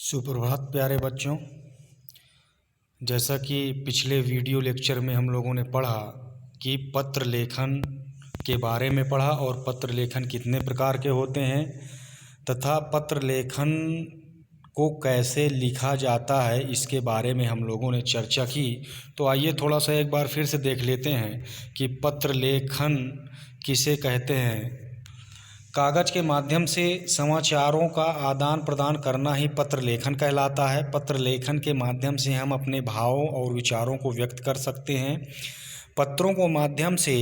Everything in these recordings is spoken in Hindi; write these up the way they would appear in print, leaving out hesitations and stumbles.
सुप्रभात प्यारे बच्चों। जैसा कि पिछले वीडियो लेक्चर में हम लोगों ने पढ़ा कि पत्र लेखन के बारे में पढ़ा और पत्र लेखन कितने प्रकार के होते हैं तथा पत्र लेखन को कैसे लिखा जाता है इसके बारे में हम लोगों ने चर्चा की। तो आइए थोड़ा सा एक बार फिर से देख लेते हैं कि पत्र लेखन किसे कहते हैं। कागज़ के माध्यम से समाचारों का आदान प्रदान करना ही पत्र लेखन कहलाता है। पत्र लेखन के माध्यम से हम अपने भावों और विचारों को व्यक्त कर सकते हैं। पत्रों को माध्यम से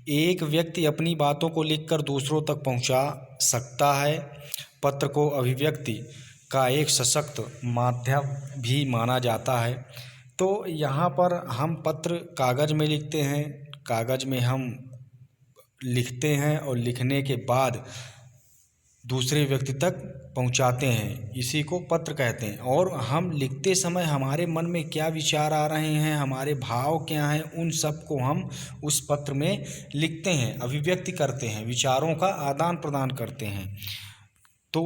एक व्यक्ति अपनी बातों को लिखकर दूसरों तक पहुंचा सकता है। पत्र को अभिव्यक्ति का एक सशक्त माध्यम भी माना जाता है। तो यहाँ पर हम पत्र कागज़ में लिखते हैं, कागज़ में हम लिखते हैं और लिखने के बाद दूसरे व्यक्ति तक पहुंचाते हैं, इसी को पत्र कहते हैं। और हम लिखते समय हमारे मन में क्या विचार आ रहे हैं, हमारे भाव क्या हैं, उन सब को हम उस पत्र में लिखते हैं, अभिव्यक्ति करते हैं, विचारों का आदान प्रदान करते हैं। तो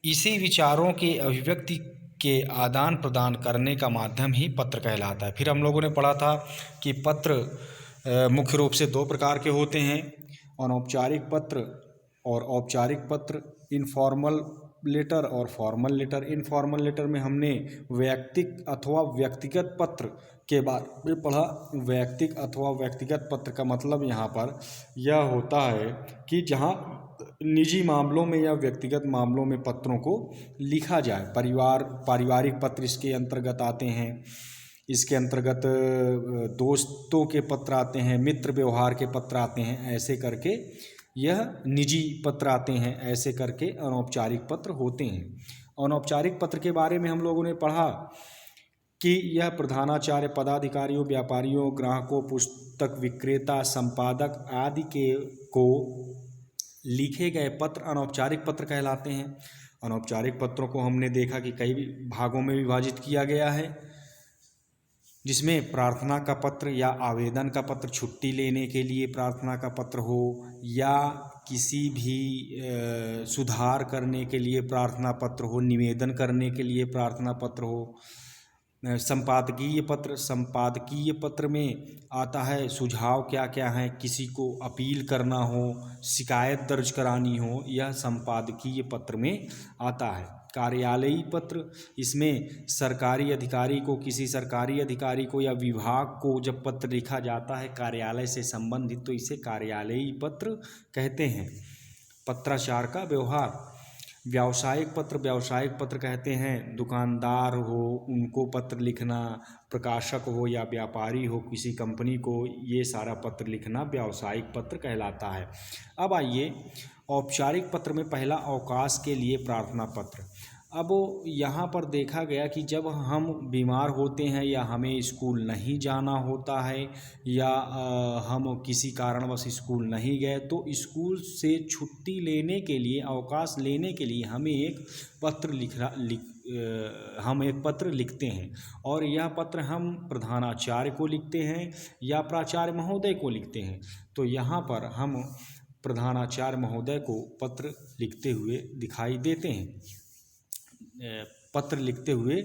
इसी विचारों के अभिव्यक्ति के आदान प्रदान करने का माध्यम ही पत्र कहलाता है। फिर हम लोगों ने पढ़ा था कि पत्र मुख्य रूप से दो प्रकार के होते हैं, अनौपचारिक पत्र और औपचारिक पत्र, इनफॉर्मल लेटर और फॉर्मल लेटर। इनफॉर्मल लेटर में हमने वैयक्तिक अथवा व्यक्तिगत पत्र के बारे में पढ़ा। वैयक्तिक अथवा व्यक्तिगत पत्र का मतलब यहाँ पर यह होता है कि जहाँ निजी मामलों में या व्यक्तिगत मामलों में पत्रों को लिखा जाए। पारिवारिक पत्र इसके अंतर्गत आते हैं। इसके अंतर्गत दोस्तों के पत्र आते हैं, मित्र व्यवहार के पत्र आते हैं, ऐसे करके यह निजी पत्र आते हैं, ऐसे करके अनौपचारिक पत्र होते हैं। अनौपचारिक पत्र के बारे में हम लोगों ने पढ़ा कि यह प्रधानाचार्य, पदाधिकारियों, व्यापारियों, ग्राहकों, पुस्तक विक्रेता, संपादक आदि के को लिखे गए पत्र अनौपचारिक पत्र कहलाते हैं। अनौपचारिक पत्रों को हमने देखा कि कई भागों में विभाजित किया गया है, जिसमें प्रार्थना का पत्र या आवेदन का पत्र, छुट्टी लेने के लिए प्रार्थना का पत्र हो या किसी भी सुधार करने के लिए प्रार्थना पत्र हो, निवेदन करने के लिए प्रार्थना पत्र हो। संपादकीय पत्र, संपादकीय पत्र में आता है सुझाव क्या क्या हैं, किसी को अपील करना हो, शिकायत दर्ज करानी हो, यह संपादकीय पत्र में आता है। कार्यालयी पत्र, इसमें सरकारी अधिकारी को, किसी सरकारी अधिकारी को या विभाग को जब पत्र लिखा जाता है कार्यालय से संबंधित, तो इसे कार्यालयी पत्र कहते हैं। पत्राचार का व्यवहार। व्यावसायिक पत्र, व्यावसायिक पत्र कहते हैं दुकानदार हो उनको पत्र लिखना, प्रकाशक हो या व्यापारी हो किसी कंपनी को, ये सारा पत्र लिखना व्यावसायिक पत्र कहलाता है। अब आइए औपचारिक पत्र में पहला अवकाश के लिए प्रार्थना पत्र। अब यहाँ पर देखा गया कि जब हम बीमार होते हैं या हमें स्कूल नहीं जाना होता है या हम किसी कारणवश स्कूल नहीं गए, तो स्कूल से छुट्टी लेने के लिए, अवकाश लेने के लिए हमें एक पत्र लिखते हैं। और यह पत्र हम प्रधानाचार्य को लिखते हैं या प्राचार्य महोदय को लिखते हैं। तो यहाँ पर हम प्रधानाचार्य महोदय को पत्र लिखते हुए दिखाई देते हैं, पत्र लिखते हुए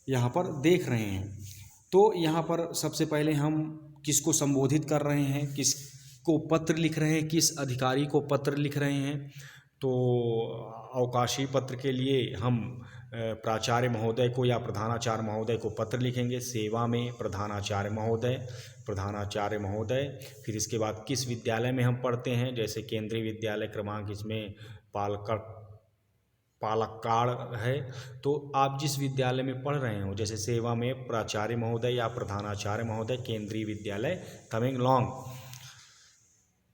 यहाँ पर देख रहे हैं। तो यहाँ पर सबसे पहले हम किसको संबोधित कर रहे हैं, किसको पत्र लिख रहे हैं, किस अधिकारी को पत्र लिख रहे हैं। तो अवकाशी पत्र के लिए हम प्राचार्य महोदय को या प्रधानाचार्य महोदय को पत्र लिखेंगे। सेवा में प्रधानाचार्य महोदय, प्रधानाचार्य महोदय। फिर इसके बाद किस विद्यालय में हम पढ़ते हैं, जैसे केंद्रीय विद्यालय क्रमांक इसमें पालक्काड़ है, तो आप जिस विद्यालय में पढ़ रहे हो, जैसे सेवा में प्राचार्य महोदय या प्रधानाचार्य महोदय, केंद्रीय विद्यालय तमेंगलोंग।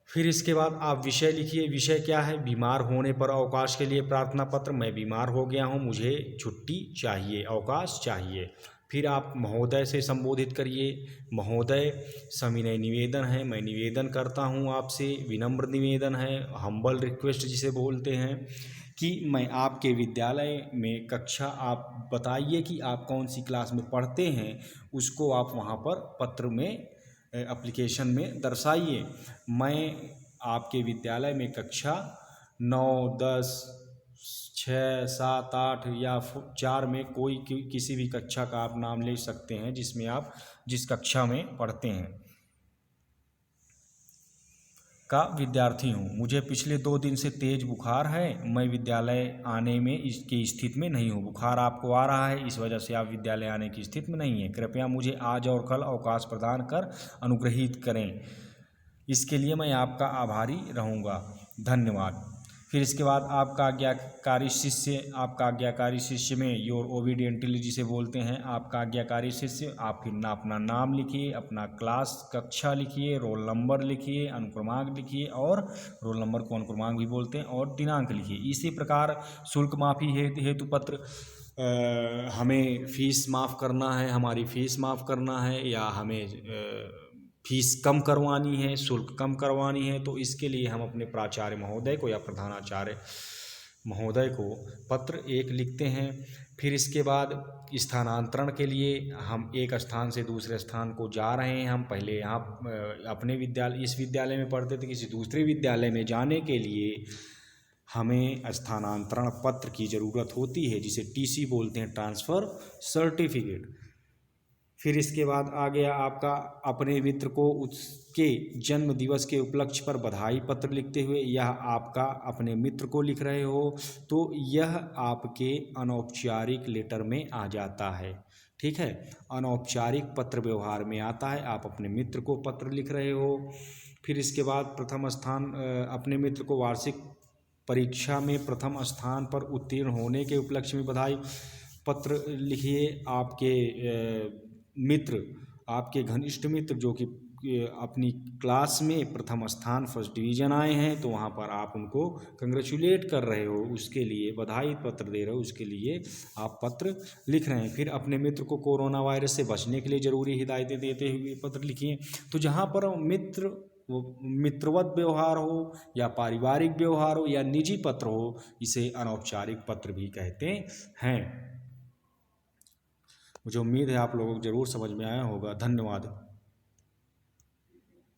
फिर इसके बाद आप विषय लिखिए। विषय क्या है, बीमार होने पर अवकाश के लिए प्रार्थना पत्र, मैं बीमार हो गया हूँ, मुझे छुट्टी चाहिए, अवकाश चाहिए। फिर आप महोदय से संबोधित करिए। महोदय, सविनय निवेदन है, मैं निवेदन करता हूँ आपसे, विनम्र निवेदन है, हम्बल रिक्वेस्ट जिसे बोलते हैं, कि मैं आपके विद्यालय में कक्षा, आप बताइए कि आप कौन सी क्लास में पढ़ते हैं, उसको आप वहाँ पर पत्र में, एप्लीकेशन में दर्शाइए। मैं आपके विद्यालय में कक्षा 9, 10 6, 7, 8 या 4 में कोई किसी भी कक्षा का आप नाम ले सकते हैं जिसमें आप जिस कक्षा में पढ़ते हैं का विद्यार्थी हूँ। मुझे पिछले 2 दिन से तेज बुखार है। मैं विद्यालय आने में इसकी स्थिति में नहीं हूँ। बुखार आपको आ रहा है, इस वजह से आप विद्यालय आने की स्थिति में नहीं हैं। कृपया मुझे आज और कल अवकाश प्रदान कर अनुग्रहित करें। इसके लिए मैं आपका आभारी रहूँगा। धन्यवाद। फिर इसके बाद आपका आज्ञाकारी शिष्य में योर ओबीडियंटली जिसे बोलते हैं, आपका आज्ञाकारी शिष्य। आप फिर ना अपना नाम लिखिए, अपना क्लास कक्षा लिखिए, रोल नंबर लिखिए, अनुक्रमांक लिखिए, और रोल नंबर को अनुक्रमांक भी बोलते हैं, और दिनांक लिखिए। इसी प्रकार शुल्क माफ़ी हेतु पत्र, हमें फ़ीस माफ़ करना है, हमारी फ़ीस माफ़ करना है, या हमें फीस कम करवानी है, शुल्क कम करवानी है, तो इसके लिए हम अपने प्राचार्य महोदय को या प्रधानाचार्य महोदय को पत्र एक लिखते हैं। फिर इसके बाद स्थानांतरण के लिए हम एक स्थान से दूसरे स्थान को जा रहे हैं। हम पहले यहाँ अपने इस विद्यालय में पढ़ते थे, किसी दूसरे विद्यालय में जाने के लिए हमें स्थानांतरण पत्र की ज़रूरत होती है, जिसे टीसी बोलते हैं, ट्रांसफ़र सर्टिफिकेट। फिर इसके बाद आ गया आपका अपने मित्र को उसके जन्म दिवस के उपलक्ष्य पर बधाई पत्र लिखते हुए। यह आपका अपने मित्र को लिख रहे हो तो यह आपके अनौपचारिक लेटर में आ जाता है। ठीक है, अनौपचारिक पत्र व्यवहार में आता है। आप अपने मित्र को पत्र लिख रहे हो। फिर इसके बाद प्रथम स्थान, अपने मित्र को वार्षिक परीक्षा में प्रथम स्थान पर उत्तीर्ण होने के उपलक्ष्य में बधाई पत्र लिखिए। आपके मित्र, आपके घनिष्ठ मित्र जो कि अपनी क्लास में प्रथम स्थान फर्स्ट डिवीज़न आए हैं, तो वहाँ पर आप उनको कंग्रेचुलेट कर रहे हो, उसके लिए बधाई पत्र दे रहे हो, उसके लिए आप पत्र लिख रहे हैं। फिर अपने मित्र को कोरोना वायरस से बचने के लिए ज़रूरी हिदायतें देते हुए पत्र लिखिए। तो जहाँ पर मित्रवत व्यवहार हो, या पारिवारिक व्यवहार हो, या निजी पत्र हो, इसे अनौपचारिक पत्र भी कहते हैं। मुझे उम्मीद है आप लोगों को ज़रूर समझ में आया होगा। धन्यवाद।